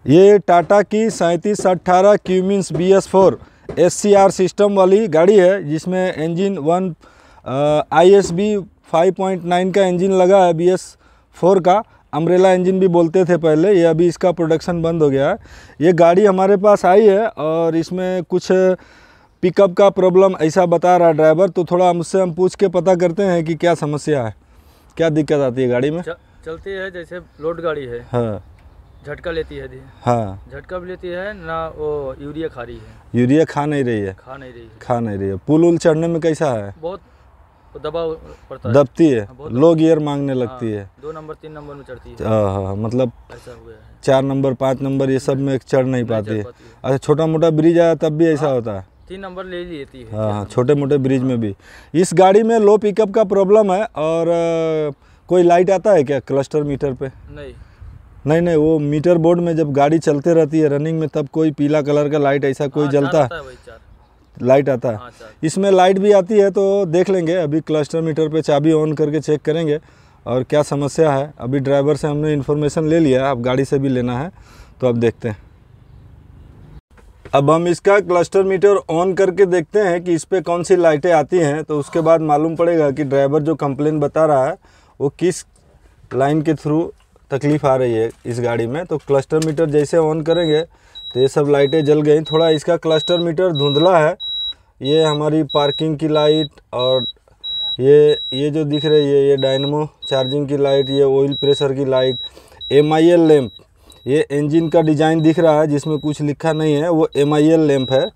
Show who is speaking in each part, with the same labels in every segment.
Speaker 1: ये टाटा की 3718 Cummins BS4 SCR system वाली गाड़ी है, जिसमें इंजन ISB 5.9 का इंजन लगा है। BS4 का अम्ब्रेला इंजन भी बोलते थे पहले, ये अभी इसका प्रोडक्शन बंद हो गया है। ये गाड़ी हमारे पास आई है और इसमें कुछ पिकअप का प्रॉब्लम ऐसा बता रहा है ड्राइवर, तो थोड़ा मुझसे हम पूछ के पता करते हैं कि क्या समस्या है, क्या दिक्कत आती है गाड़ी में।
Speaker 2: चलती है जैसे लोड गाड़ी है।
Speaker 1: हाँ,
Speaker 2: झटका लेती है। हाँ, झटका भी लेती है ना, वो यूरिया खा रही है।
Speaker 1: यूरिया खा नहीं रही है। पुल उल चढ़ने में कैसा है?
Speaker 2: बहुत दबाव पड़ता है,
Speaker 1: दबती है, लो गियर मांगने लगती है।
Speaker 2: 2 नंबर 3 नंबर में चढ़ती है।
Speaker 1: हाँ, मतलब
Speaker 2: ऐसा हुआ है।
Speaker 1: 4 नंबर 5 नंबर ये सब में चढ़ नहीं पाती है। अच्छा, छोटा मोटा ब्रिज आया तब भी ऐसा होता है?
Speaker 2: 3 नंबर ले लेती है।
Speaker 1: हाँ, छोटे मोटे ब्रिज में भी। इस गाड़ी में लो पिकअप का प्रॉब्लम है। और कोई लाइट आता है क्या क्लस्टर मीटर पे? नहीं, वो मीटर बोर्ड में जब गाड़ी चलते रहती है रनिंग में, तब कोई पीला कलर का लाइट ऐसा कोई जलता है? लाइट आता है। इसमें लाइट भी आती है, तो देख लेंगे। अभी क्लस्टर मीटर पे चाबी ऑन करके चेक करेंगे और क्या समस्या है। अभी ड्राइवर से हमने इन्फॉर्मेशन ले लिया, अब गाड़ी से भी लेना है, तो अब देखते हैं। अब हम इसका क्लस्टर मीटर ऑन करके देखते हैं कि इस पर कौन सी लाइटें आती हैं, तो उसके बाद मालूम पड़ेगा कि ड्राइवर जो कंप्लेन बता रहा है वो किस लाइन के थ्रू तकलीफ़ आ रही है इस गाड़ी में। तो क्लस्टर मीटर जैसे ऑन करेंगे तो ये सब लाइटें जल गई। थोड़ा इसका क्लस्टर मीटर धुंधला है। ये हमारी पार्किंग की लाइट और ये जो दिख रही है ये डायनमो चार्जिंग की लाइट, ये ऑयल प्रेशर की लाइट, MIL लैंप, ये इंजन का डिज़ाइन दिख रहा है जिसमें कुछ लिखा नहीं है, वो MIL लैंप है।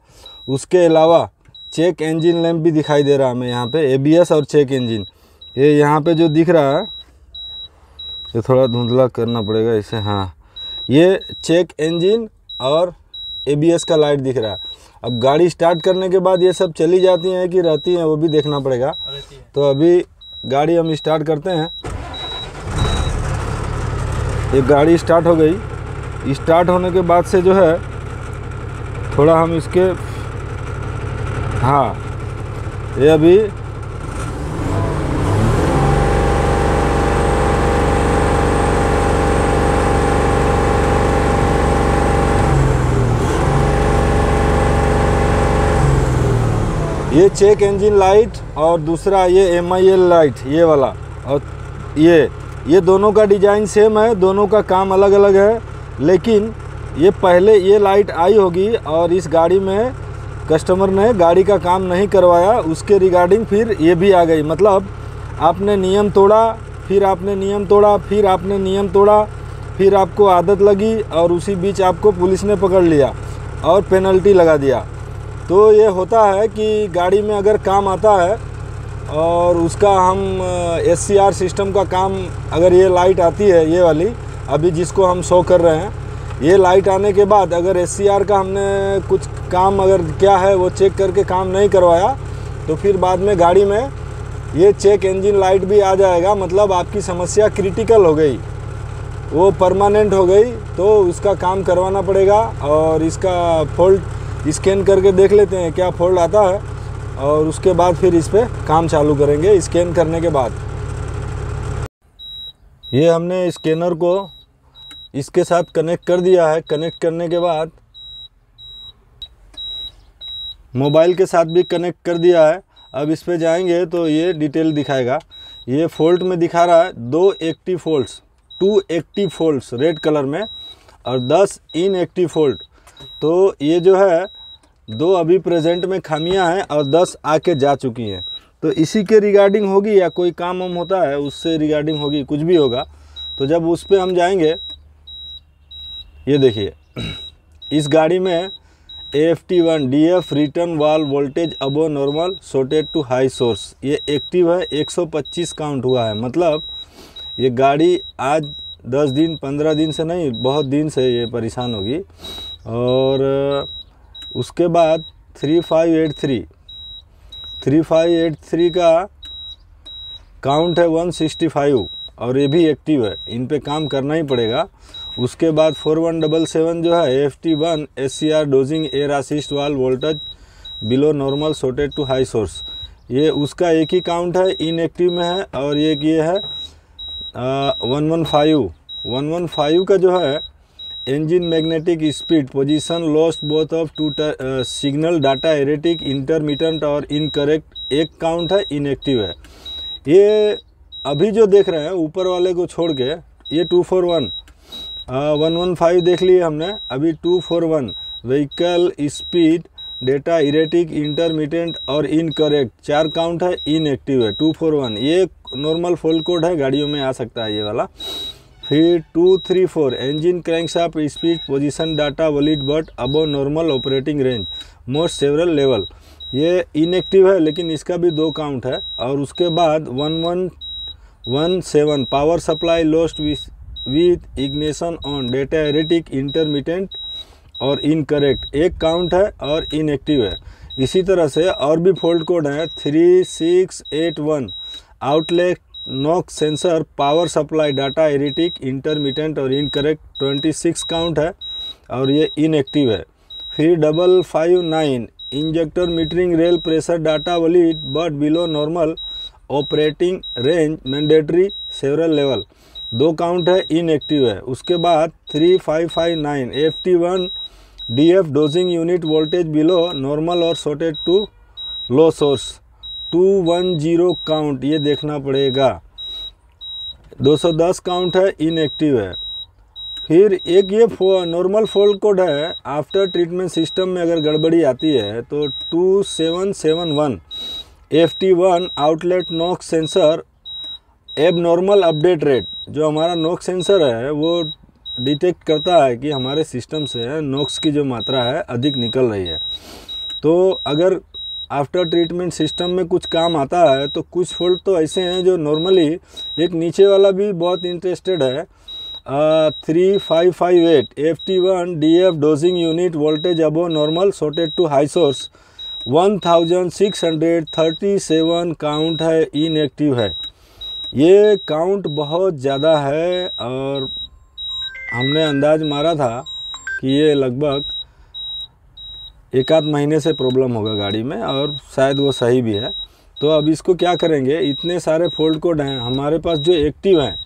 Speaker 1: उसके अलावा चेक इंजन लैंप भी दिखाई दे रहा है हमें यहाँ पे, ABS और चेक इंजन। ये यहाँ पे जो दिख रहा है ये थोड़ा धुंधला करना पड़ेगा इसे। हाँ, ये चेक इंजन और ABS का लाइट दिख रहा है। अब गाड़ी स्टार्ट करने के बाद ये सब चली जाती हैं कि रहती हैं, वो भी देखना पड़ेगा। तो अभी गाड़ी हम स्टार्ट करते हैं। ये गाड़ी स्टार्ट हो गई। स्टार्ट होने के बाद से जो है थोड़ा हम इसके, हाँ, ये अभी ये चेक इंजन लाइट और दूसरा ये MIL लाइट, ये वाला, और ये दोनों का डिज़ाइन सेम है, दोनों का काम अलग अलग है। लेकिन ये पहले ये लाइट आई होगी और इस गाड़ी में कस्टमर ने गाड़ी का काम नहीं करवाया, उसके रिगार्डिंग फिर ये भी आ गई। मतलब आपने नियम तोड़ा, फिर आपने नियम तोड़ा, फिर आपने नियम तोड़ा, फिर आपको आदत लगी और उसी बीच आपको पुलिस ने पकड़ लिया और पेनल्टी लगा दिया। तो ये होता है कि गाड़ी में अगर काम आता है और उसका हम SCR सिस्टम का काम, अगर ये लाइट आती है ये वाली अभी जिसको हम शो कर रहे हैं, ये लाइट आने के बाद अगर SCR का हमने कुछ काम अगर क्या है वो चेक करके काम नहीं करवाया, तो फिर बाद में गाड़ी में ये चेक इंजन लाइट भी आ जाएगा। मतलब आपकी समस्या क्रिटिकल हो गई, वो परमानेंट हो गई, तो उसका काम करवाना पड़ेगा। और इसका फॉल्ट स्कैन करके देख लेते हैं क्या फॉल्ट आता है, और उसके बाद फिर इस पर काम चालू करेंगे। स्कैन करने के बाद ये हमने स्कैनर को इसके साथ कनेक्ट कर दिया है। कनेक्ट करने के बाद मोबाइल के साथ भी कनेक्ट कर दिया है। अब इस पे जाएंगे तो ये डिटेल दिखाएगा। ये फॉल्ट में दिखा रहा है 2 active faults, 2 active faults red colour में और 10 इनएक्टिव फॉल्ट। तो ये जो है 2 अभी प्रेजेंट में खामियां हैं और 10 आके जा चुकी हैं। तो इसी के रिगार्डिंग होगी या कोई काम वाम होता है उससे रिगार्डिंग होगी, कुछ भी होगा। तो जब उस पर हम जाएंगे, ये देखिए इस गाड़ी में AFT1 DF return valve voltage above normal shorted to high source, ये एक्टिव है। 125 काउंट हुआ है। मतलब ये गाड़ी आज 10 दिन 15 दिन से नहीं, बहुत दिन से ये परेशान होगी। और उसके बाद 3583 का काउंट है 165 और ये भी एक्टिव है, इन पे काम करना ही पड़ेगा। उसके बाद 4177 जो है AFT1 SCR dosing air assist valve voltage below normal shorted to high source, ये उसका एक ही काउंट है, इनएक्टिव में है। और ये है 115 का जो है engine magnetic speed position lost both of two signal data erratic intermittent और incorrect, एक काउंट है इनएक्टिव है। ये अभी जो देख रहे हैं ऊपर वाले को छोड़ के ये 241 115 देख लिए हमने, अभी 241 vehicle speed data erratic intermediate और इनकरेक्ट, 4 काउंट है इनएक्टिव है। 241 ये नॉर्मल फॉल्ट कोड है, गाड़ियों में आ सकता है ये वाला। फिर 234 engine crankshaft speed position data valid but above normal operating range most several level, ये इनएक्टिव है लेकिन इसका भी 2 काउंट है। और उसके बाद 1117 power supply lost with ignition on data erratic intermediate और इनकरेक्ट, 1 काउंट है और इनएक्टिव है। इसी तरह से और भी फॉल्ट कोड है 3681 outlet NOx sensor power supply data erratic intermediate और इनकरेक्ट, 26 काउंट है और ये इनएक्टिव है। फिर 559 injector metering rail pressure data valid but below normal operating range mandatory several level, 2 count है इनएक्टिव है। उसके बाद 3559 FT1 DF dosing unit voltage below normal और shorted to low source, 210 count, ये देखना पड़ेगा। 210 काउंट है इनएक्टिव है। फिर एक ये नॉर्मल फॉल्ट कोड है, आफ्टर ट्रीटमेंट सिस्टम में अगर गड़बड़ी आती है तो 2771 FT1 आउटलेट नॉक सेंसर एब नॉर्मल अपडेट रेट, जो हमारा नॉक्स सेंसर है वो डिटेक्ट करता है कि हमारे सिस्टम से नॉक्स की जो मात्रा है अधिक निकल रही है। तो अगर आफ्टर ट्रीटमेंट सिस्टम में कुछ काम आता है तो कुछ फॉल्ट तो ऐसे हैं जो नॉर्मली, एक नीचे वाला भी बहुत इंटरेस्टेड है 3558 FT1 DF dosing unit voltage above normal shorted to high source, 1637 count है इनएक्टिव है। ये काउंट बहुत ज़्यादा है और हमने अंदाज मारा था कि ये लगभग 1 आध महीने से प्रॉब्लम होगा गाड़ी में और शायद वो सही भी है। तो अब इसको क्या करेंगे, इतने सारे फॉल्ट कोड हैं हमारे पास जो एक्टिव हैं,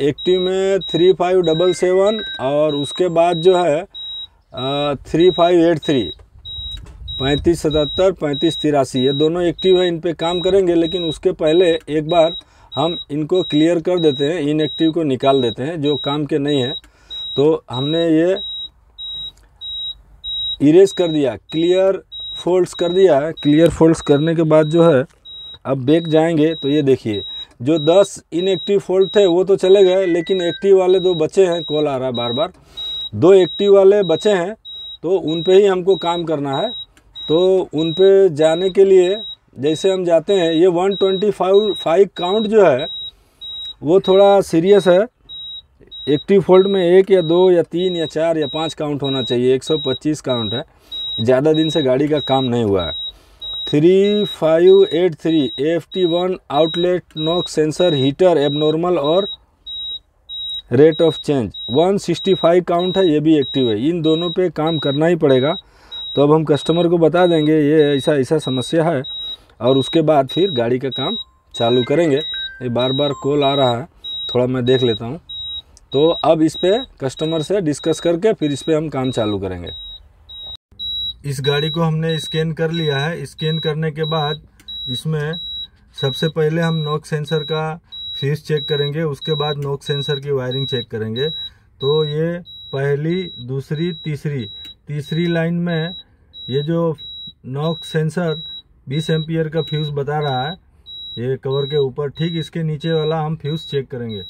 Speaker 1: एक्टिव में 3577 और उसके बाद जो है 3583 3577 3583, ये दोनों एक्टिव है, इन पे काम करेंगे। लेकिन उसके पहले एक बार हम इनको क्लियर कर देते हैं, इनएक्टिव को निकाल देते हैं जो काम के नहीं है। तो हमने ये इरेज कर दिया, क्लियर फोल्ड्स कर दिया है। क्लियर फोल्ड्स करने के बाद जो है अब बैक जाएंगे तो ये देखिए जो 10 इनएक्टिव फोल्ड थे वो तो चले गए, लेकिन एक्टिव वाले 2 बचे हैं। कॉल आ रहा है बार बार, 2 एक्टिव वाले बचे हैं तो उन पे ही हमको काम करना है। तो उन पे जाने के लिए जैसे हम जाते हैं, ये 125 काउंट जो है वो थोड़ा सीरियस है। एक्टिव फोल्ड में 1 या 2 या 3 या 4 या 5 काउंट होना चाहिए, 125 काउंट है, ज़्यादा दिन से गाड़ी का काम नहीं हुआ है। 3583 FT1 outlet NOx sensor heater abnormal और रेट ऑफ चेंज, 165 काउंट है, ये भी एक्टिव है। इन दोनों पे काम करना ही पड़ेगा। तो अब हम कस्टमर को बता देंगे ये ऐसा समस्या है और उसके बाद फिर गाड़ी का काम चालू करेंगे। ये बार बार कॉल आ रहा है, थोड़ा मैं देख लेता हूँ। तो अब इस पे कस्टमर से डिस्कस करके फिर इस पे हम काम चालू करेंगे। इस गाड़ी को हमने स्कैन कर लिया है। स्कैन करने के बाद इसमें सबसे पहले हम नॉक सेंसर का फ्यूज चेक करेंगे, उसके बाद नॉक सेंसर की वायरिंग चेक करेंगे। तो ये पहली, दूसरी, तीसरी लाइन में ये जो नॉक सेंसर 20 एम्पियर का फ्यूज बता रहा है ये कवर के ऊपर, ठीक इसके नीचे वाला हम फ्यूज चेक करेंगे।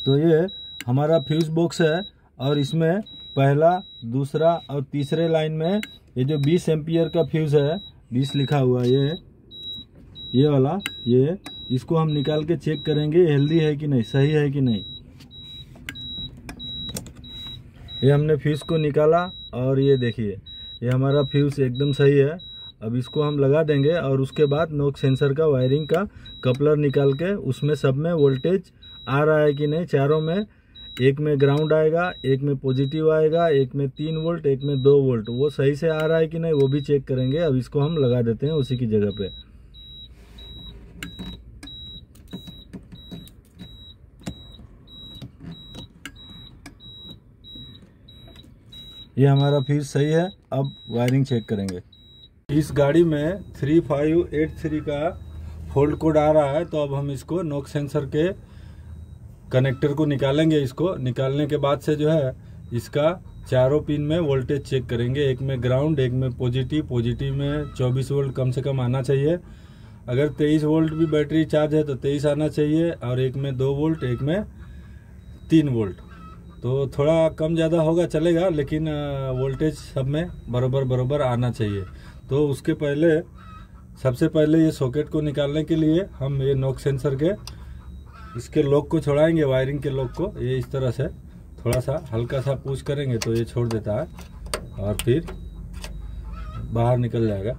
Speaker 1: तो ये हमारा फ्यूज बॉक्स है और इसमें पहला, दूसरा और तीसरे लाइन में ये जो 20 एम्पियर का फ्यूज है, 20 लिखा हुआ ये वाला, ये इसको हम निकाल के चेक करेंगे हेल्दी है कि नहीं, सही है कि नहीं। ये हमने फ्यूज को निकाला और ये देखिए ये हमारा फ्यूज एकदम सही है। अब इसको हम लगा देंगे और उसके बाद नॉक सेंसर का वायरिंग का कपलर निकाल के उसमें सब में वोल्टेज आ रहा है कि नहीं, चारों में, एक में ग्राउंड आएगा, एक में पॉजिटिव आएगा, एक में 3 वोल्ट, एक में 2 वोल्ट, वो सही से आ रहा है कि नहीं वो भी चेक करेंगे। अब इसको हम लगा देते हैं उसी की जगह पे। ये हमारा फ्यूज सही है। अब वायरिंग चेक करेंगे। इस गाड़ी में 3583 का फॉल्ट कोड आ रहा है, तो अब हम इसको नॉक सेंसर के कनेक्टर को निकालेंगे। इसको निकालने के बाद से जो है इसका चारों पिन में वोल्टेज चेक करेंगे। एक में ग्राउंड, एक में पॉजिटिव में 24 वोल्ट कम से कम आना चाहिए। अगर 23 वोल्ट भी बैटरी चार्ज है तो 23 आना चाहिए, और एक में 2 वोल्ट, एक में 3 वोल्ट। तो थोड़ा कम ज़्यादा होगा चलेगा, लेकिन वोल्टेज सब में बराबर आना चाहिए। तो उसके पहले सबसे पहले ये सॉकेट को निकालने के लिए हम ये नॉक सेंसर के इसके लॉक को छोड़ाएंगे, वायरिंग के लॉक को। ये इस तरह से थोड़ा सा हल्का सा पुश करेंगे तो ये छोड़ देता है और फिर बाहर निकल जाएगा।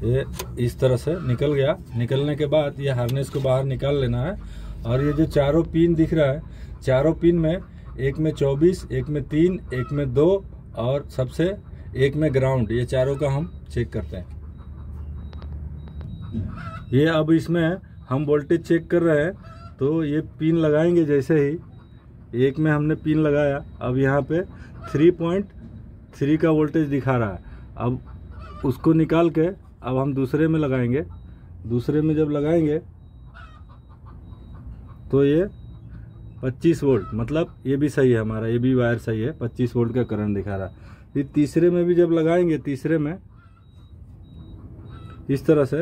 Speaker 1: ये इस तरह से निकल गया। निकलने के बाद ये हार्नेस को बाहर निकाल लेना है। और ये जो चारों पिन दिख रहा है, चारों पिन में एक में 24, एक में 3, एक में 2 और सबसे एक में ग्राउंड, ये चारों का हम चेक करते हैं। ये अब इसमें हम वोल्टेज चेक कर रहे हैं, तो ये पिन लगाएंगे। जैसे ही एक में हमने पिन लगाया, अब यहाँ पे 3.3 का वोल्टेज दिखा रहा है। अब उसको निकाल के अब हम दूसरे में लगाएंगे। दूसरे में जब लगाएंगे तो ये 25 वोल्ट, मतलब ये भी सही है हमारा, ये भी वायर सही है, 25 वोल्ट का करंट दिखा रहा है। फिर तीसरे में भी जब लगाएंगे, तीसरे में इस तरह से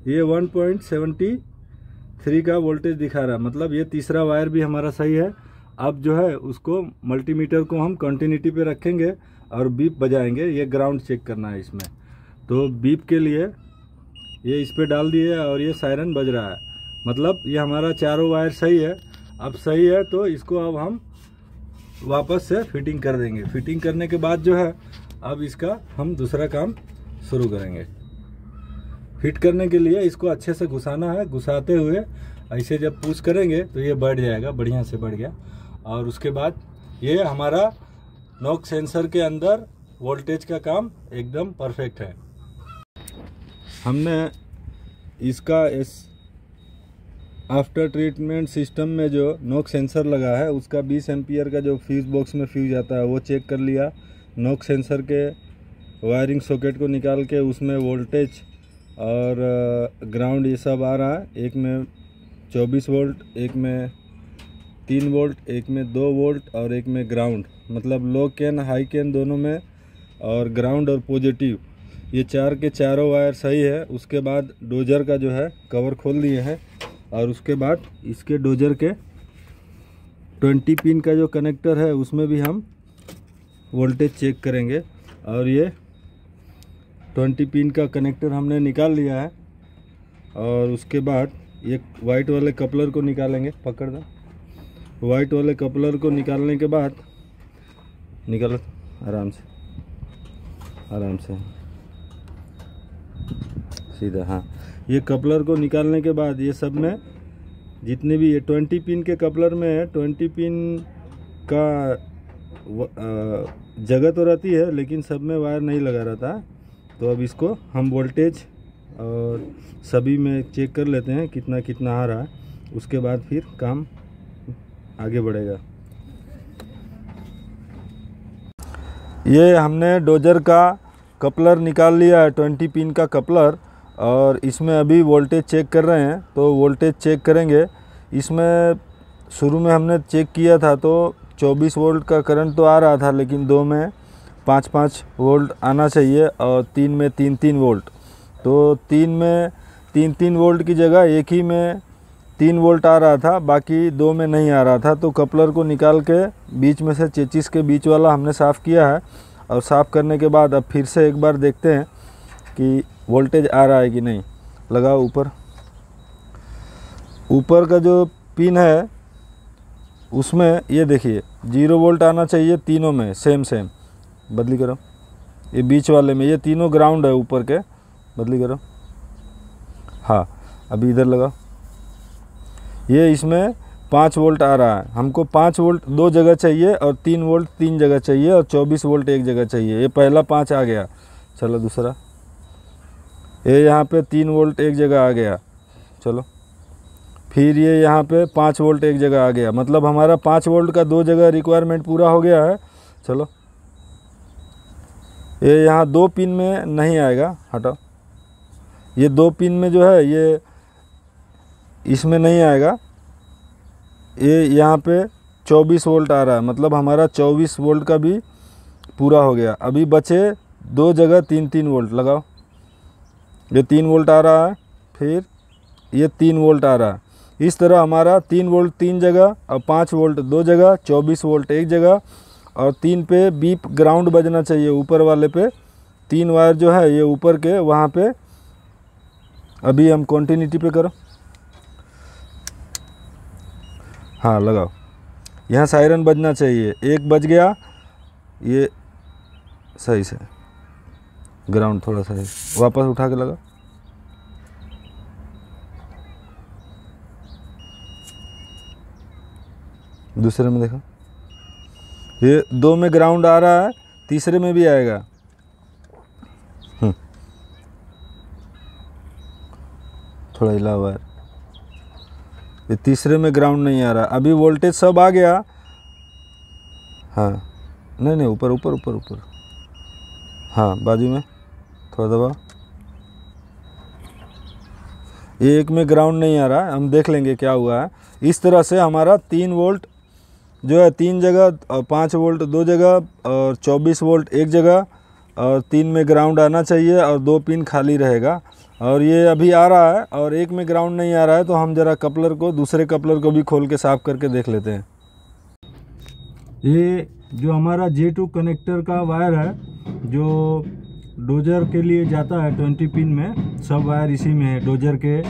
Speaker 1: ये 1.73 का वोल्टेज दिखा रहा है, मतलब ये तीसरा वायर भी हमारा सही है। अब जो है उसको मल्टीमीटर को हम कंटिन्यूटी पे रखेंगे और बीप बजाएंगे। ये ग्राउंड चेक करना है इसमें, तो बीप के लिए ये इस पे डाल दिए और ये सायरन बज रहा है, मतलब ये हमारा चारों वायर सही है। अब सही है तो इसको अब हम वापस से फिटिंग कर देंगे। फिटिंग करने के बाद जो है अब इसका हम दूसरा काम शुरू करेंगे। फिट करने के लिए इसको अच्छे से घुसाना है। घुसाते हुए ऐसे जब पुश करेंगे तो ये बढ़ जाएगा, बढ़िया से बढ़ गया। और उसके बाद ये हमारा नॉक सेंसर के अंदर वोल्टेज का काम एकदम परफेक्ट है। हमने इसका इस आफ्टर ट्रीटमेंट सिस्टम में जो नॉक सेंसर लगा है उसका 20 एम्पियर का जो फ्यूज बॉक्स में फ्यूज आता है वो चेक कर लिया। नॉक सेंसर के वायरिंग सॉकेट को निकाल के उसमें वोल्टेज और ग्राउंड ये सब आ रहा है। एक में 24 वोल्ट, एक में 3 वोल्ट, एक में 2 वोल्ट और एक में ग्राउंड, मतलब लो कैन हाई कैन दोनों में, और ग्राउंड और पॉजिटिव, ये चार के चारों वायर सही है। उसके बाद डोजर का जो है कवर खोल दिए हैं, और उसके बाद इसके डोजर के 20 पिन का जो कनेक्टर है उसमें भी हम वोल्टेज चेक करेंगे। और ये 20 पिन का कनेक्टर हमने निकाल लिया है। और उसके बाद ये वाइट वाले कपलर को निकालेंगे, पकड़ दो। वाइट वाले कपलर को निकालने के बाद निकालो आराम से, आराम से सीधा, हाँ। ये कपलर को निकालने के बाद ये सब में जितने भी ये 20 पिन के कपलर में है, 20 पिन का जगह तो रहती है लेकिन सब में वायर नहीं लगा रहता। तो अब इसको हम वोल्टेज और सभी में चेक कर लेते हैं कितना कितना आ रहा है, उसके बाद फिर काम आगे बढ़ेगा। ये हमने डोजर का कपलर निकाल लिया है, 20 पिन का कपलर, और इसमें अभी वोल्टेज चेक कर रहे हैं। तो वोल्टेज चेक करेंगे। इसमें शुरू में हमने चेक किया था तो 24 वोल्ट का करंट तो आ रहा था, लेकिन 2 में 5-5 वोल्ट आना चाहिए और 3 में 3-3 वोल्ट। तो 3 में 3-3 वोल्ट की जगह एक ही में 3 वोल्ट आ रहा था, बाकी 2 में नहीं आ रहा था। तो कपलर को निकाल के बीच में से चेचिस के बीच वाला हमने साफ़ किया है, और साफ़ करने के बाद अब फिर से एक बार देखते हैं कि वोल्टेज आ रहा है कि नहीं। लगाओ ऊपर, ऊपर का जो पिन है उसमें ये देखिए 0 वोल्ट आना चाहिए तीनों में, सेम बदली करो। ये बीच वाले में ये तीनों ग्राउंड है, ऊपर के बदली करो। हाँ, अभी इधर लगाओ। ये इसमें 5 वोल्ट आ रहा है, हमको 5 वोल्ट 2 जगह चाहिए और 3 वोल्ट 3 जगह चाहिए और 24 वोल्ट एक जगह चाहिए। ये पहला 5 आ गया। चलो दूसरा, ये यहाँ पे 3 वोल्ट एक जगह आ गया। चलो फिर ये यहाँ पे 5 वोल्ट एक जगह आ गया, मतलब हमारा 5 वोल्ट का 2 जगह रिक्वायरमेंट पूरा हो गया है। चलो ये यहाँ 2 पिन में नहीं आएगा, हटाओ। ये 2 पिन में जो है ये इसमें नहीं आएगा। ये यहाँ पे 24 वोल्ट आ रहा है, मतलब हमारा 24 वोल्ट का भी पूरा हो गया। अभी बचे 2 जगह 3-3 वोल्ट लगाओ। ये 3 वोल्ट आ रहा है, फिर ये 3 वोल्ट आ रहा है। इस तरह हमारा 3 वोल्ट 3 जगह और 5 वोल्ट 2 जगह, 24 वोल्ट एक जगह, और 3 पे बीप ग्राउंड बजना चाहिए ऊपर वाले पे। 3 वायर जो है ये ऊपर के वहाँ पे। अभी हम कॉन्टिन्यूटी पे करो, हाँ लगाओ। यहाँ सायरन बजना चाहिए, 1 बज गया, ये सही से ग्राउंड थोड़ा सा है, वापस उठा के लगा। दूसरे में देखो, ये 2 में ग्राउंड आ रहा है, तीसरे में भी आएगा। थोड़ा हिला हुआ है, ये तीसरे में ग्राउंड नहीं आ रहा। अभी वोल्टेज सब आ गया, हाँ नहीं ऊपर ऊपर ऊपर ऊपर, हाँ बाजू में थोड़ा दबाओ। ये 1 में ग्राउंड नहीं आ रहा है, हम देख लेंगे क्या हुआ है। इस तरह से हमारा 3 वोल्ट जो है 3 जगह, और 5 वोल्ट 2 जगह, और 24 वोल्ट एक जगह, और 3 में ग्राउंड आना चाहिए, और 2 पिन खाली रहेगा। और ये अभी आ रहा है, और 1 में ग्राउंड नहीं आ रहा है, तो हम ज़रा कपलर को, दूसरे कपलर को भी खोल के साफ़ करके देख लेते हैं। ये जो हमारा J2 कनेक्टर का वायर है, जो डोजर के लिए जाता है 20 पिन में, सब वायर इसी में है। डोजर के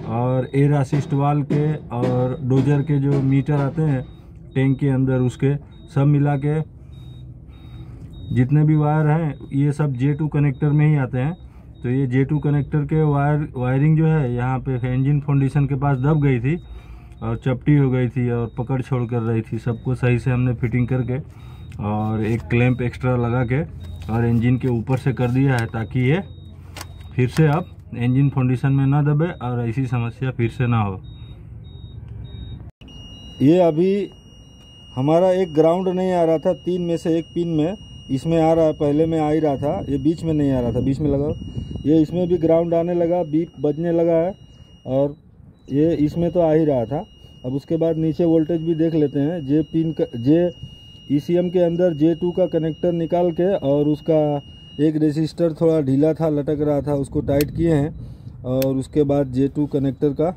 Speaker 1: और एयर असिस्ट वाल्व के और डोजर के जो मीटर आते हैं टैंक के अंदर, उसके सब मिला के जितने भी वायर हैं ये सब J2 कनेक्टर में ही आते हैं। तो ये J2 कनेक्टर के वायरिंग जो है यहाँ पे इंजन फाउंडेशन के पास दब गई थी और चपटी हो गई थी और पकड़ छोड़ कर रही थी। सबको सही से हमने फिटिंग करके और एक क्लैंप एक्स्ट्रा लगा के और इंजन के ऊपर से कर दिया है, ताकि ये फिर से अब इंजन फाउंडेशन में ना दबे और ऐसी समस्या फिर से ना हो। ये अभी हमारा एक ग्राउंड नहीं आ रहा था, 3 में से 1 पिन में इसमें आ रहा है, पहले में आ ही रहा था, ये बीच में नहीं आ रहा था। बीच में लगाओ, ये इसमें भी ग्राउंड आने लगा, बीप बजने लगा है, और ये इसमें तो आ ही रहा था। अब उसके बाद नीचे वोल्टेज भी देख लेते हैं। जे पिन का, जे ECM के अंदर J2 का कनेक्टर निकाल के और उसका एक रेसिस्टर थोड़ा ढीला था, लटक रहा था, उसको टाइट किए हैं, और उसके बाद J2 कनेक्टर का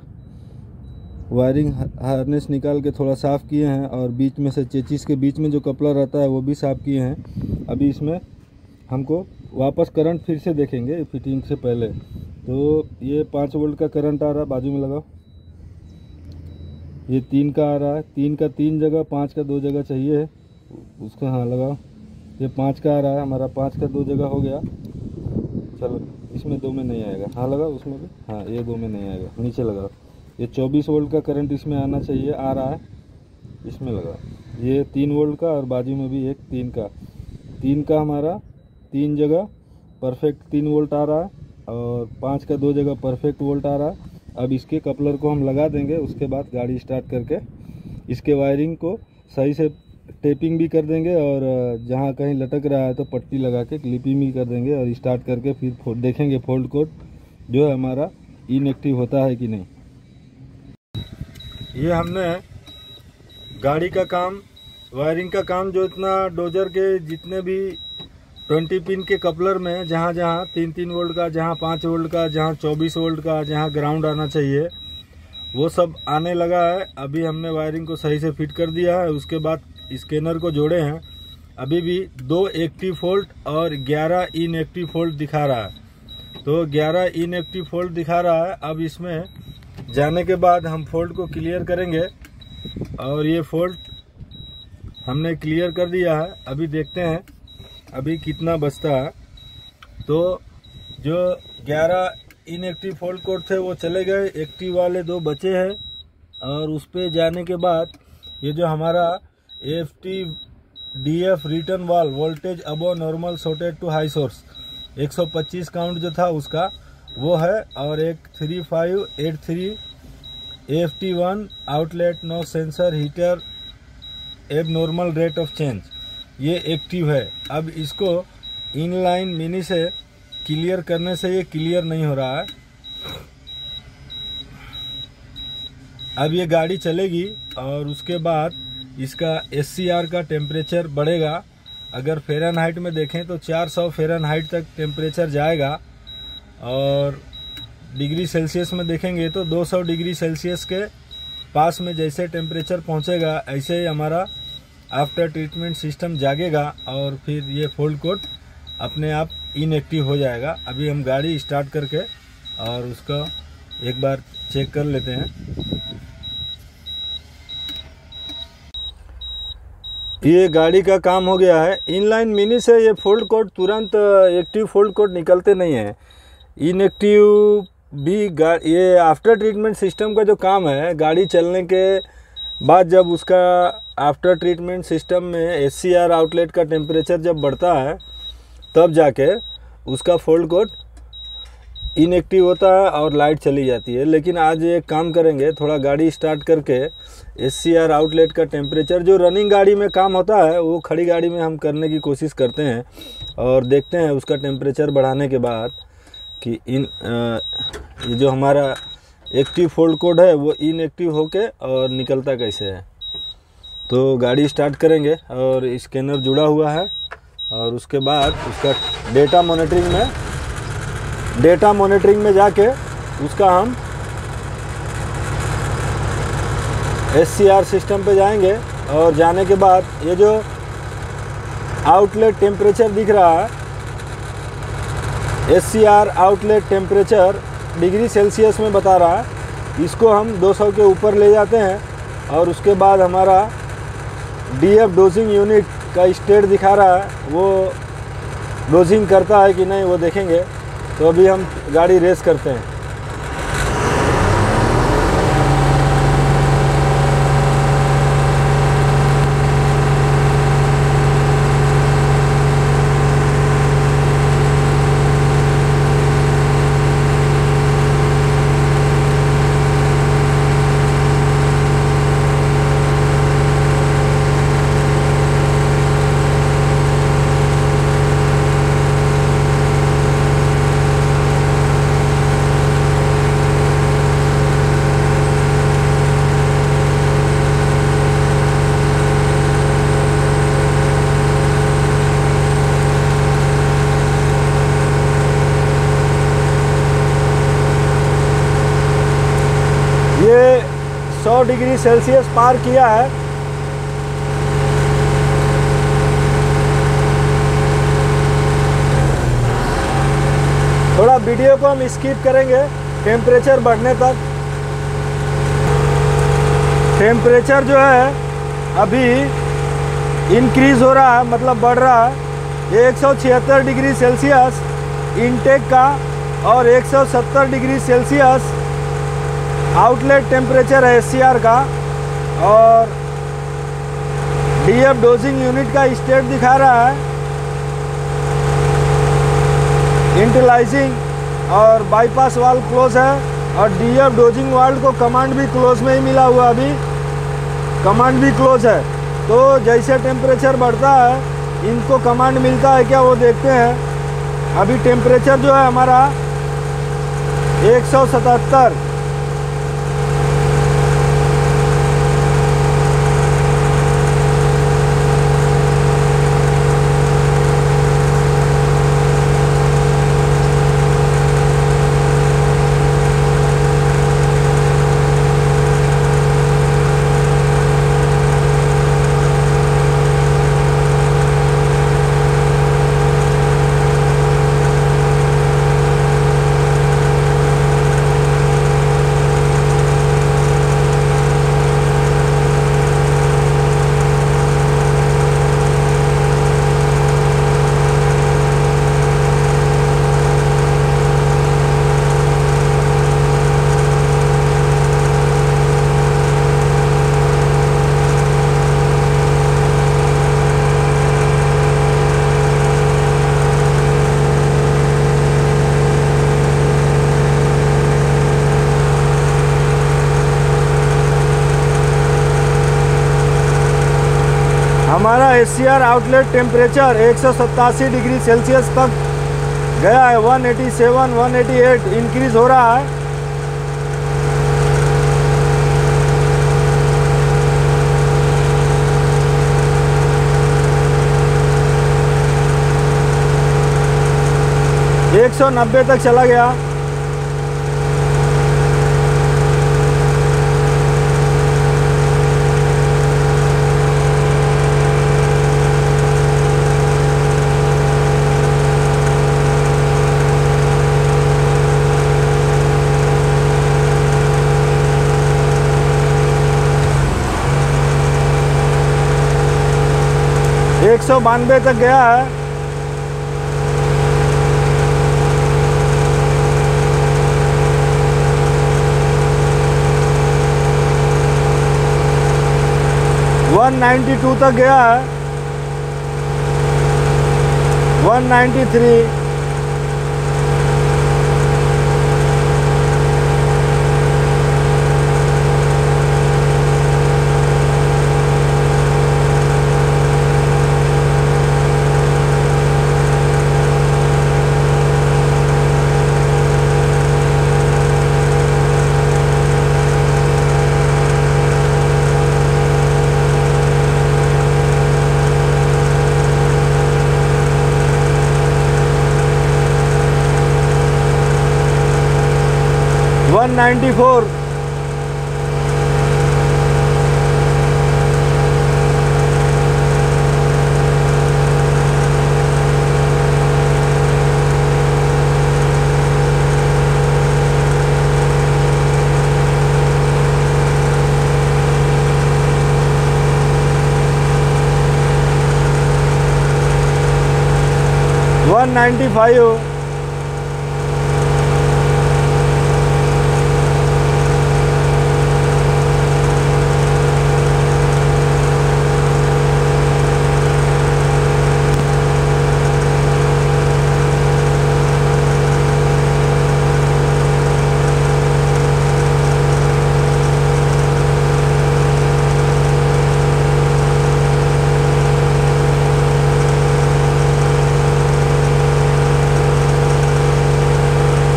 Speaker 1: वायरिंग हार्नेस निकाल के थोड़ा साफ़ किए हैं, और बीच में से चेचिस के बीच में जो कपलर रहता है वो भी साफ़ किए हैं। अभी इसमें हमको वापस करंट फिर से देखेंगे फिटिंग से पहले। तो ये 5 वोल्ट का करंट आ रहा है, बाजू में लगाओ। ये 3 का आ रहा है, 3 का 3 जगह, 5 का 2 जगह चाहिए है उसको, हाँ लगाओ। ये 5 का आ रहा है, हमारा 5 का 2 जगह हो गया। चलो इसमें 2 में नहीं आएगा, हाँ लगाओ उसमें भी, हाँ ये 2 में नहीं आएगा, नीचे लगाओ। ये 24 वोल्ट का करंट इसमें आना चाहिए, आ रहा है, इसमें लगाओ। ये 3 वोल्ट का, और बाजू में भी एक 3 का हमारा 3 जगह परफेक्ट 3 वोल्ट आ रहा है, और 5 का 2 जगह परफेक्ट वोल्ट आ रहा है। अब इसके कपलर को हम लगा देंगे, उसके बाद गाड़ी स्टार्ट करके इसके वायरिंग को सही से टेपिंग भी कर देंगे, और जहाँ कहीं लटक रहा है तो पट्टी लगा के क्लिपिंग भी कर देंगे, और स्टार्ट करके फिर देखेंगे फोल्ड कोड जो है हमारा इनएक्टिव होता है कि नहीं। ये हमने गाड़ी का काम, वायरिंग का काम, जो इतना डोजर के जितने भी 20 पिन के कपलर में जहाँ जहाँ 3-3 वोल्ट का, जहाँ 5 वोल्ट का, जहाँ 24 वोल्ट का, जहाँ ग्राउंड आना चाहिए वो सब आने लगा है। अभी हमने वायरिंग को सही से फिट कर दिया है, उसके बाद स्कैनर को जोड़े हैं। अभी भी 2 एक्टिव फॉल्ट और 11 इनएक्टिव फॉल्ट दिखा रहा है। तो 11 इनएक्टिव फॉल्ट दिखा रहा है। अब इसमें जाने के बाद हम फॉल्ट को क्लियर करेंगे, और ये फॉल्ट हमने क्लियर कर दिया है। अभी देखते हैं अभी कितना बचता है। तो जो 11 इनएक्टिव फॉल्ट कोड थे वो चले गए, एक्टिव वाले 2 बचे हैं। और उस पे जाने के बाद ये जो हमारा AFT-DF return valve, voltage above normal shorted to high source, 125 count जो था उसका वो है, और एक 3583 AFT1 outlet no sensor heater abnormal rate of change, ये एक्टिव है। अब इसको इनलाइन मिनी से क्लियर करने से ये क्लियर नहीं हो रहा है। अब ये गाड़ी चलेगी और उसके बाद इसका SCR का टेम्परेचर बढ़ेगा। अगर फ़ारेनहाइट में देखें तो 400 फ़ारेनहाइट तक टेम्परेचर जाएगा, और डिग्री सेल्सियस में देखेंगे तो 200 डिग्री सेल्सियस के पास में जैसे टेम्परेचर पहुंचेगा ऐसे ही हमारा आफ्टर ट्रीटमेंट सिस्टम जागेगा और फिर ये फोल्ड कोट अपने आप इनएक्टिव हो जाएगा। अभी हम गाड़ी स्टार्ट करके और उसका एक बार चेक कर लेते हैं। ये गाड़ी का काम हो गया है। इनलाइन मिनी से ये फोल्ड कोट तुरंत एक्टिव फोल्ड कोट निकलते नहीं है, इनएक्टिव भी ये आफ्टर ट्रीटमेंट सिस्टम का जो काम है, गाड़ी चलने के बाद जब उसका आफ्टर ट्रीटमेंट सिस्टम में SCR आउटलेट का टेम्परेचर जब बढ़ता है तब जाके उसका फोल्ड कोट इनएक्टिव होता है और लाइट चली जाती है। लेकिन आज एक काम करेंगे, थोड़ा गाड़ी स्टार्ट करके SCR आउटलेट का टेम्परेचर जो रनिंग गाड़ी में काम होता है वो खड़ी गाड़ी में हम करने की कोशिश करते हैं और देखते हैं उसका टेम्परेचर बढ़ाने के बाद कि ये जो हमारा एक्टिव फोल्ड कोड है वो इनएक्टिव होके और निकलता कैसे है। तो गाड़ी स्टार्ट करेंगे और स्कैनर जुड़ा हुआ है और उसके बाद उसका डेटा मॉनिटरिंग में जाके उसका हम SCR सिस्टम पे जाएंगे और जाने के बाद ये जो आउटलेट टेम्परेचर दिख रहा है, SCR outlet temperature degree Celsius में बता रहा है, इसको हम 200 के ऊपर ले जाते हैं और उसके बाद हमारा DF डोजिंग यूनिट का स्टेट दिखा रहा है, वो डोजिंग करता है कि नहीं वो देखेंगे। तो अभी हम गाड़ी रेस करते हैं। ये 100 डिग्री सेल्सियस पार किया है। थोड़ा वीडियो को हम स्किप करेंगे टेम्परेचर बढ़ने तक। टेम्परेचर जो है अभी इंक्रीज हो रहा है, मतलब बढ़ रहा है। ये 176 डिग्री सेल्सियस इनटेक का और 170 डिग्री सेल्सियस आउटलेट टेम्परेचर है SCR का, और DF डोजिंग यूनिट का स्टेट दिखा रहा है। इंटरलाइजिंग और बाईपास वाल्व क्लोज है और DF डोजिंग वाल्व को कमांड भी क्लोज में ही मिला हुआ, अभी कमांड भी क्लोज है। तो जैसे टेम्परेचर बढ़ता है इनको कमांड मिलता है क्या वो देखते हैं। अभी टेम्परेचर जो है हमारा 177, हमारा HCR outlet temperature 187 degree Celsius तक गया है। 187, 188 इंक्रीज हो रहा है। एक 190 तक चला गया। एक 192 तक गया है। वन 192 तक गया है। 193। 194। वन 195।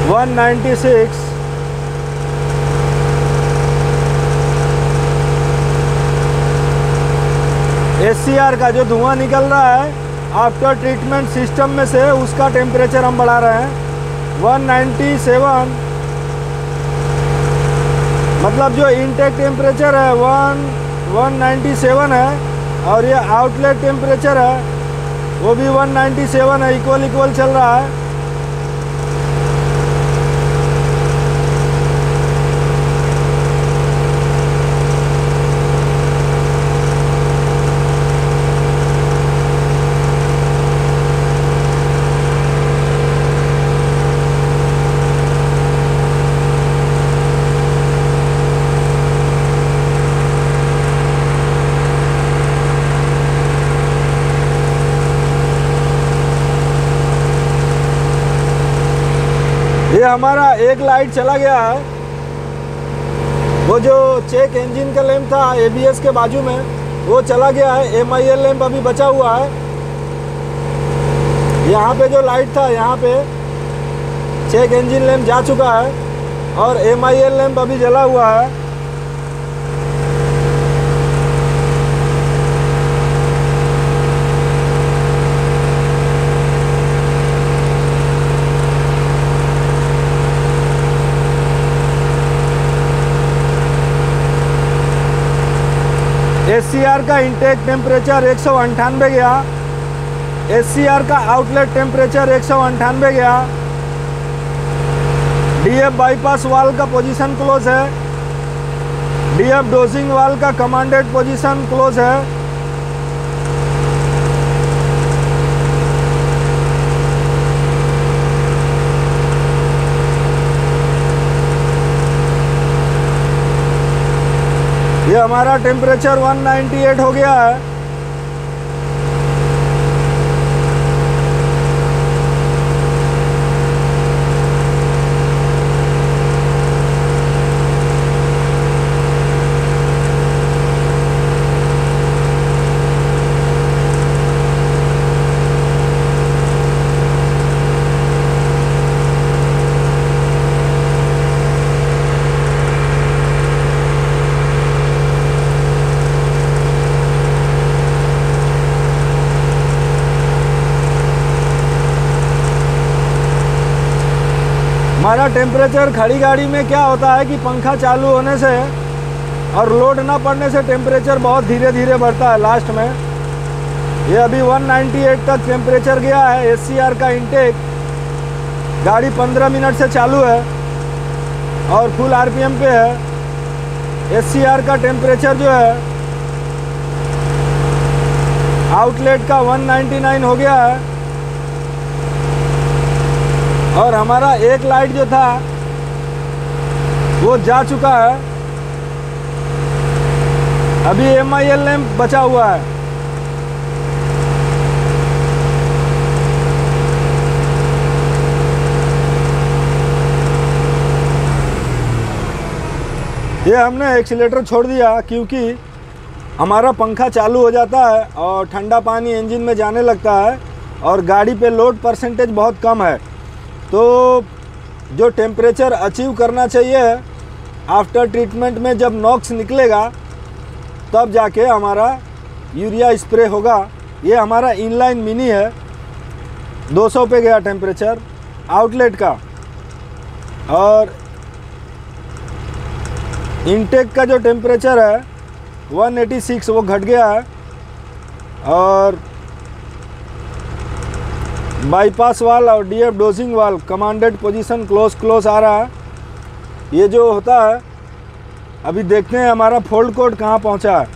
Speaker 1: वन 96। एचसीआर का जो धुआं निकल रहा है आफ्टर ट्रीटमेंट सिस्टम में से, उसका टेम्परेचर हम बढ़ा रहे हैं। 197, मतलब जो इनटेक टेम्परेचर है 197 है, और ये आउटलेट टेम्परेचर है वो भी 197 है। इक्वल चल रहा है। ये हमारा एक लाइट चला गया है। वो जो चेक इंजन का लैंप था एबीएस के बाजू में, वो चला गया है। एमआईएल लैंप अभी बचा हुआ है। यहाँ पे जो लाइट था, यहाँ पे चेक इंजन लैंप जा चुका है और एमआईएल लैंप अभी जला हुआ है। एचसीआर का इंटेक टेम्परेचर 198 गया। एचसीआर का आउटलेट टेम्परेचर 198 गया। डीएफ बाईपास वाल्व का पोजीशन क्लोज है। डीएफ डोजिंग वाल्व का कमांडेड पोजीशन क्लोज है। ये हमारा टेम्परेचर 198 हो गया है। हमारा टेम्परेचर खड़ी गाड़ी में क्या होता है कि पंखा चालू होने से और लोड ना पड़ने से टेम्परेचर बहुत धीरे धीरे बढ़ता है। लास्ट में ये अभी 198 तक टेम्परेचर गया है। SCR का इंटेक गाड़ी 15 मिनट से चालू है और फुल RPM पे है। SCR का टेम्परेचर जो है आउटलेट का 199 हो गया है और हमारा एक लाइट जो था वो जा चुका है। अभी MIL लैंप बचा हुआ है। ये हमने एक्सीलेटर छोड़ दिया क्योंकि हमारा पंखा चालू हो जाता है और ठंडा पानी इंजन में जाने लगता है और गाड़ी पे लोड परसेंटेज बहुत कम है। तो जो टेम्परेचर अचीव करना चाहिए आफ्टर ट्रीटमेंट में जब नॉक्स निकलेगा तब जाके हमारा यूरिया स्प्रे होगा। ये हमारा इनलाइन मिनी है। 200 पे गया टेम्परेचर आउटलेट का और इनटेक का जो टेम्परेचर है 186 वो घट गया है और बाईपास वाल और DF डोजिंग वाल कमांडेड पोजीशन क्लोज आ रहा है। ये जो होता है अभी देखते हैं हमारा फोल्ड कोड कहाँ पहुँचा है,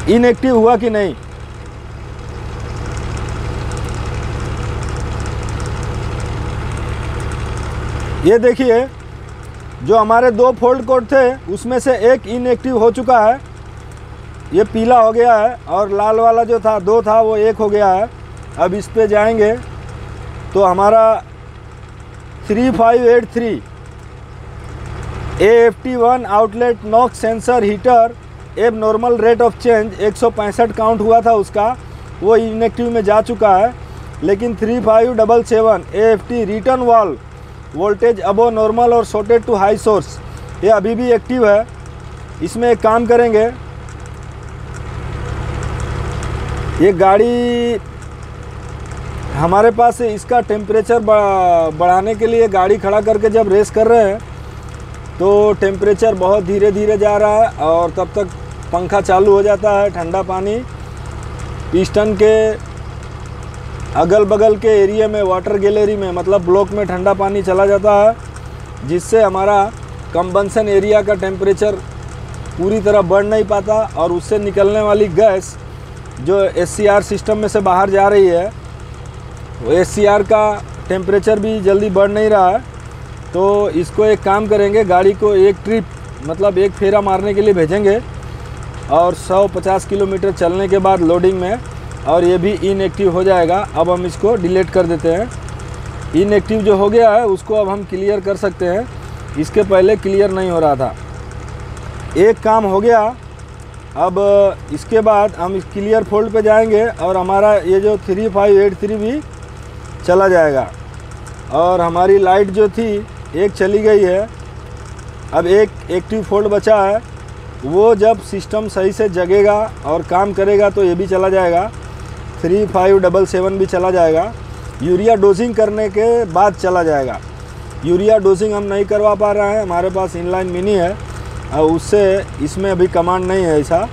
Speaker 1: इनएक्टिव हुआ कि नहीं। ये देखिए जो हमारे 2 फोल्ड कोड थे उसमें से एक इनएक्टिव हो चुका है। ये पीला हो गया है और लाल वाला जो था 2 था वो 1 हो गया है। अब इस पे जाएंगे तो हमारा 3583 AFT1 outlet NOx sensor heater abnormal rate of change 165 count हुआ था उसका, वो इनएक्टिव में जा चुका है। लेकिन 3577 AFT return valve voltage above normal और शॉर्टेड टू हाई सोर्स ये अभी भी एक्टिव है। इसमें एक काम करेंगे, ये गाड़ी हमारे पास इसका टेम्परेचर बढ़ाने के लिए गाड़ी खड़ा करके जब रेस कर रहे हैं तो टेम्परेचर बहुत धीरे धीरे जा रहा है और तब तक पंखा चालू हो जाता है। ठंडा पानी पिस्टन के अगल बगल के एरिया में वाटर गैलरी में मतलब ब्लॉक में ठंडा पानी चला जाता है, जिससे हमारा कंबंसन एरिया का टेम्परेचर पूरी तरह बढ़ नहीं पाता और उससे निकलने वाली गैस जो SCR सिस्टम में से बाहर जा रही है वो SCR का टेम्परेचर भी जल्दी बढ़ नहीं रहा है। तो इसको एक काम करेंगे, गाड़ी को एक ट्रिप मतलब एक फेरा मारने के लिए भेजेंगे और 150 किलोमीटर चलने के बाद लोडिंग में और ये भी इनएक्टिव हो जाएगा। अब हम इसको डिलीट कर देते हैं। इनएक्टिव जो हो गया है उसको अब हम क्लियर कर सकते हैं, इसके पहले क्लियर नहीं हो रहा था। एक काम हो गया। अब इसके बाद हम इस क्लियर फोल्ड पे जाएंगे और हमारा ये जो 3583 भी चला जाएगा और हमारी लाइट जो थी एक चली गई है। अब एक एक्टिव फोल्ड बचा है, वो जब सिस्टम सही से जगेगा और काम करेगा तो ये भी चला जाएगा। 3577 भी चला जाएगा। यूरिया डोजिंग करने के बाद चला जाएगा। यूरिया डोजिंग हम नहीं करवा पा रहे हैं, हमारे पास इनलाइन मिनी है और उससे इसमें अभी कमांड नहीं है ऐसा।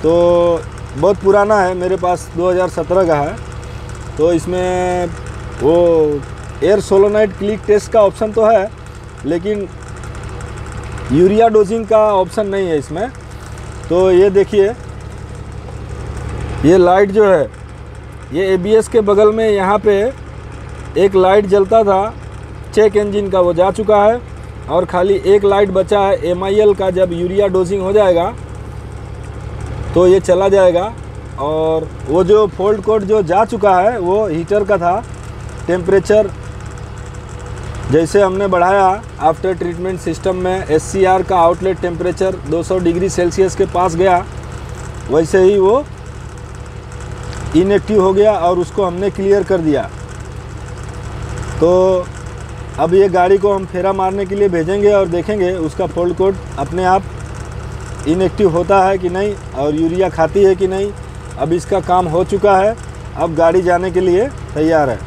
Speaker 1: तो बहुत पुराना है, मेरे पास 2017 का है। तो इसमें वो एयर सोलोनाइट क्लिक टेस्ट का ऑप्शन तो है लेकिन यूरिया डोजिंग का ऑप्शन नहीं है इसमें। तो ये देखिए ये लाइट जो है ये ABS के बगल में यहाँ पे एक लाइट जलता था चेक इंजन का, वो जा चुका है और खाली एक लाइट बचा है MIL का। जब यूरिया डोजिंग हो जाएगा तो ये चला जाएगा। और वो जो फोल्ड कोड जो जा चुका है वो हीटर का था। टेम्परेचर जैसे हमने बढ़ाया आफ्टर ट्रीटमेंट सिस्टम में SCR का आउटलेट टेम्परेचर 200 डिग्री सेल्सियस के पास गया, वैसे ही वो इनएक्टिव हो गया और उसको हमने क्लियर कर दिया। तो अब ये गाड़ी को हम फेरा मारने के लिए भेजेंगे और देखेंगे उसका फोल्ड कोड अपने आप इनएक्टिव होता है कि नहीं और यूरिया खाती है कि नहीं। अब इसका काम हो चुका है, अब गाड़ी जाने के लिए तैयार है।